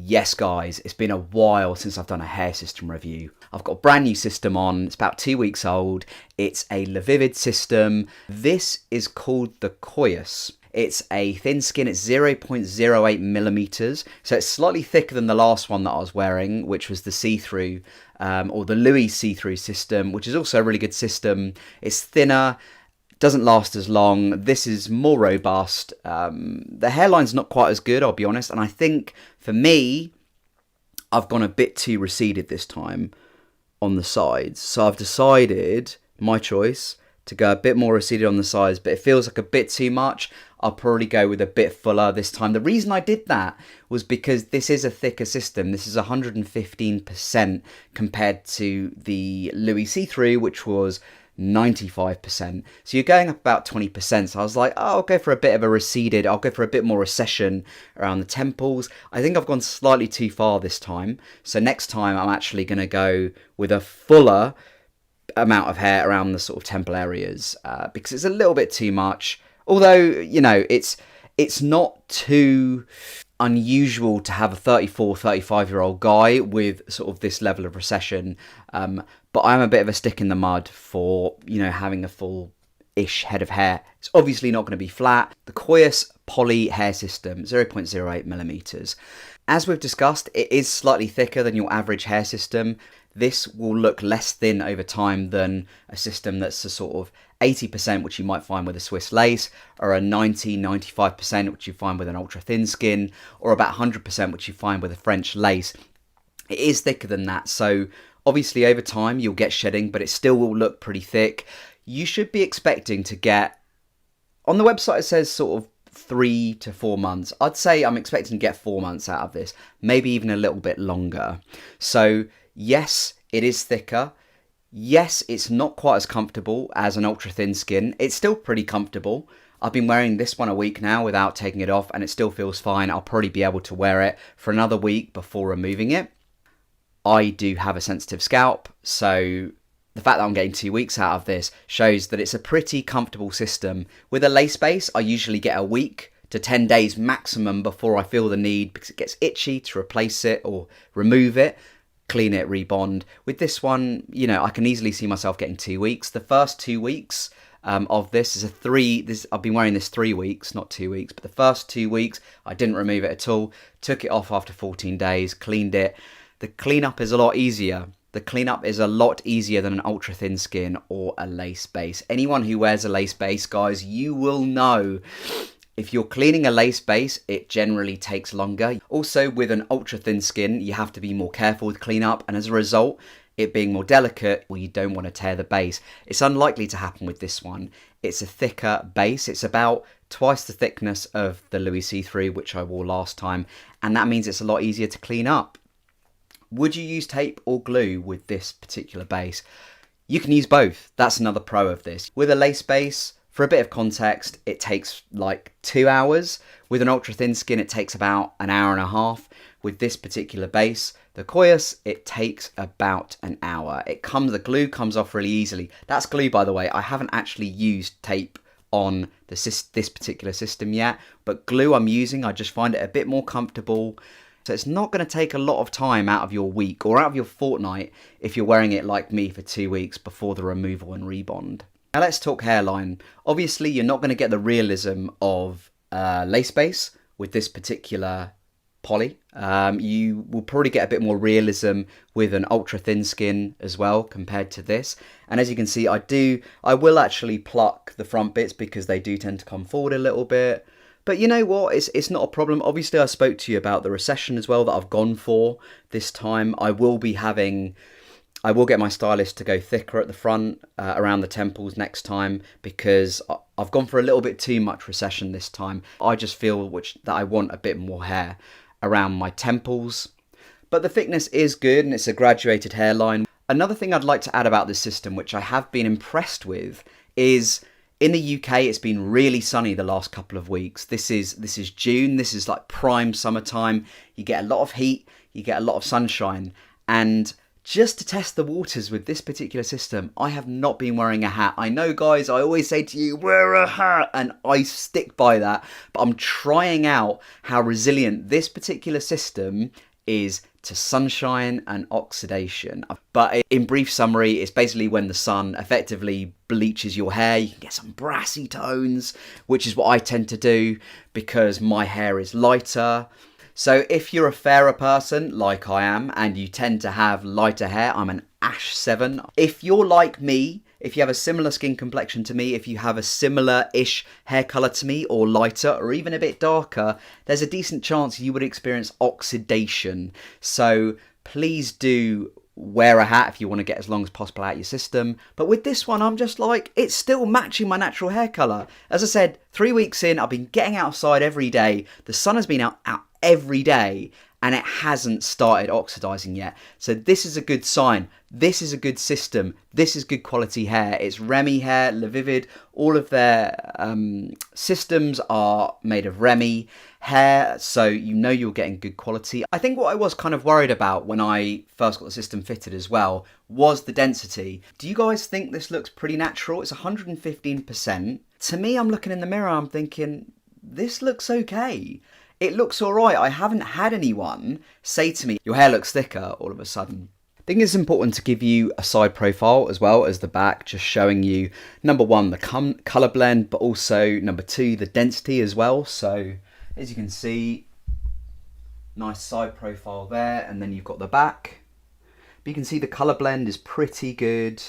Yes guys, it's been a while since I've done a hair system review. I've got a brand new system on, it's about 2 weeks old. It's a LaVivid system. This is called the Coeus. It's a thin skin, it's 0.08 millimeters. So it's slightly thicker than the last one that I was wearing, which was the see-through, or the Louis see-through system, which is also a really good system. It's thinner, doesn't last as long. This is more robust. The hairline's not quite as good, I'll be honest. And I think for me, I've gone a bit too receded this time on the sides. So I've decided, my choice, to go a bit more receded on the sides, but it feels like a bit too much. I'll probably go with a bit fuller this time. The reason I did that was because this is a thicker system. This is 115% compared to the Louis see-through, which was 95%. So you're going up about 20%. So I was like, oh, I'll go for a bit of a receded. I'll go for a bit more recession around the temples. I think I've gone slightly too far this time. So next time I'm actually going to go with a fuller amount of hair around the sort of temple areas because it's a little bit too much. Although, you know, it's not too unusual to have a 34, 35-year-old guy with sort of this level of recession. But I'm a bit of a stick in the mud for, you know, having a full-ish head of hair. It's obviously not going to be flat. The Coeus Poly hair system, 0.08 millimeters. As we've discussed, it is slightly thicker than your average hair system. This will look less thin over time than a system that's a sort of 80%, which you might find with a Swiss lace, or a 90-95%, which you find with an ultra thin skin, or about 100%, which you find with a French lace. It is thicker than that, so obviously over time you'll get shedding, but it still will look pretty thick. You should be expecting to get, on the website it says sort of 3 to 4 months. I'd say I'm expecting to get 4 months out of this, maybe even a little bit longer. So yes, it is thicker. Yes, it's not quite as comfortable as an ultra thin skin. It's still pretty comfortable. I've been wearing this one a week now without taking it off and it still feels fine. I'll probably be able to wear it for another week before removing it. I do have a sensitive scalp, so the fact that I'm getting 2 weeks out of this shows that it's a pretty comfortable system. With a lace base, I usually get a week to 10 days maximum before I feel the need because it gets itchy to replace it or remove it. Clean it, rebond. With this one, you know, I can easily see myself getting 2 weeks. The first 2 weeks of this is I've been wearing this 3 weeks, not 2 weeks, but the first 2 weeks I didn't remove it at all. Took it off after 14 days, cleaned it. The cleanup is a lot easier. The cleanup is a lot easier than an ultra thin skin or a lace base. Anyone who wears a lace base, guys, you will know. If you're cleaning a lace base, it generally takes longer. Also, with an ultra thin skin, you have to be more careful with cleanup, and as a result, it being more delicate, well, you don't want to tear the base. It's unlikely to happen with this one. It's a thicker base. It's about twice the thickness of the Louis see-through, which I wore last time, and that means it's a lot easier to clean up. Would you use tape or glue with this particular base? You can use both. That's another pro of this. With a lace base, for a bit of context, it takes like 2 hours. With an ultra thin skin, it takes about an hour and a half. With this particular base, the Coeus, it takes about an hour. The glue comes off really easily. That's glue, by the way. I haven't actually used tape on this particular system yet, but glue I'm using, I just find it a bit more comfortable. So it's not going to take a lot of time out of your week or out of your fortnight if you're wearing it like me for 2 weeks before the removal and rebond. Now let's talk hairline. Obviously, you're not going to get the realism of lace base with this particular poly. You will probably get a bit more realism with an ultra thin skin as well compared to this. And as you can see, I will actually pluck the front bits because they do tend to come forward a little bit. But you know what? It's not a problem. Obviously, I spoke to you about the recession as well that I've gone for this time. I will get my stylist to go thicker at the front, around the temples next time, because I've gone for a little bit too much recession this time. I just feel that I want a bit more hair around my temples. But the thickness is good and it's a graduated hairline. Another thing I'd like to add about this system, which I have been impressed with, is in the UK it's been really sunny the last couple of weeks. This is June, this is like prime summertime. You get a lot of heat, you get a lot of sunshine, and just to test the waters with this particular system, I have not been wearing a hat. I know, guys, I always say to you, wear a hat, and I stick by that. But I'm trying out how resilient this particular system is to sunshine and oxidation. But in brief summary, it's basically when the sun effectively bleaches your hair, you can get some brassy tones, which is what I tend to do because my hair is lighter. So if you're a fairer person, like I am, and you tend to have lighter hair, I'm an Ash 7. If you're like me, if you have a similar skin complexion to me, if you have a similar-ish hair colour to me, or lighter, or even a bit darker, there's a decent chance you would experience oxidation. So please do wear a hat if you want to get as long as possible out your system. But with this one, I'm just like, it's still matching my natural hair colour. As I said, 3 weeks in, I've been getting outside every day. The sun has been out every day, and it hasn't started oxidizing yet. So this is a good sign. This is a good system. This is good quality hair. It's Remy hair, LaVivid. All of their systems are made of Remy hair, so you know you're getting good quality. I think what I was kind of worried about when I first got the system fitted as well was the density. Do you guys think this looks pretty natural? It's 115%. To me, I'm looking in the mirror, I'm thinking, this looks okay. It looks alright. I haven't had anyone say to me, your hair looks thicker all of a sudden. I think it's important to give you a side profile as well as the back, just showing you, number one, the colour blend, but also, number two, the density as well. So, as you can see, nice side profile there, and then you've got the back. But you can see the colour blend is pretty good.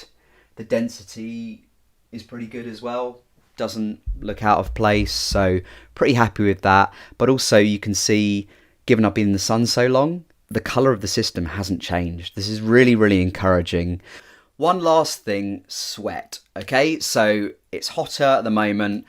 The density is pretty good as well. Doesn't look out of place, so pretty happy with that. But also you can see, given I've been in the sun so long, the colour of the system hasn't changed. This is really, really encouraging. One last thing, sweat. Okay, so it's hotter at the moment.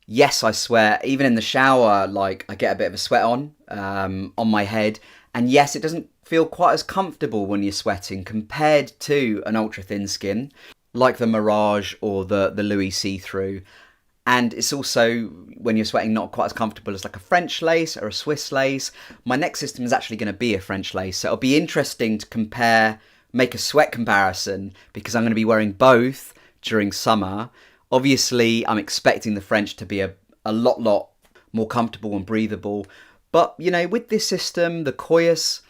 Yes, I sweat. Even in the shower, like, I get a bit of a sweat on my head. And yes, it doesn't feel quite as comfortable when you're sweating compared to an ultra thin skin, like the Mirage or the Louis see-through. And it's also, when you're sweating, not quite as comfortable as like a French lace or a Swiss lace. My next system is actually going to be a French lace, so it'll be interesting to compare, make a sweat comparison, because I'm going to be wearing both during summer. Obviously, I'm expecting the French to be a lot more comfortable and breathable. But, you know, with this system, the Coeus,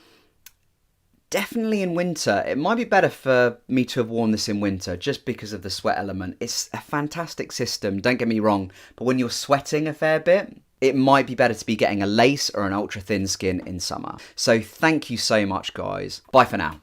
definitely in winter. It might be better for me to have worn this in winter just because of the sweat element. It's a fantastic system, don't get me wrong. But when you're sweating a fair bit, it might be better to be getting a lace or an ultra thin skin in summer. So thank you so much, guys. Bye for now.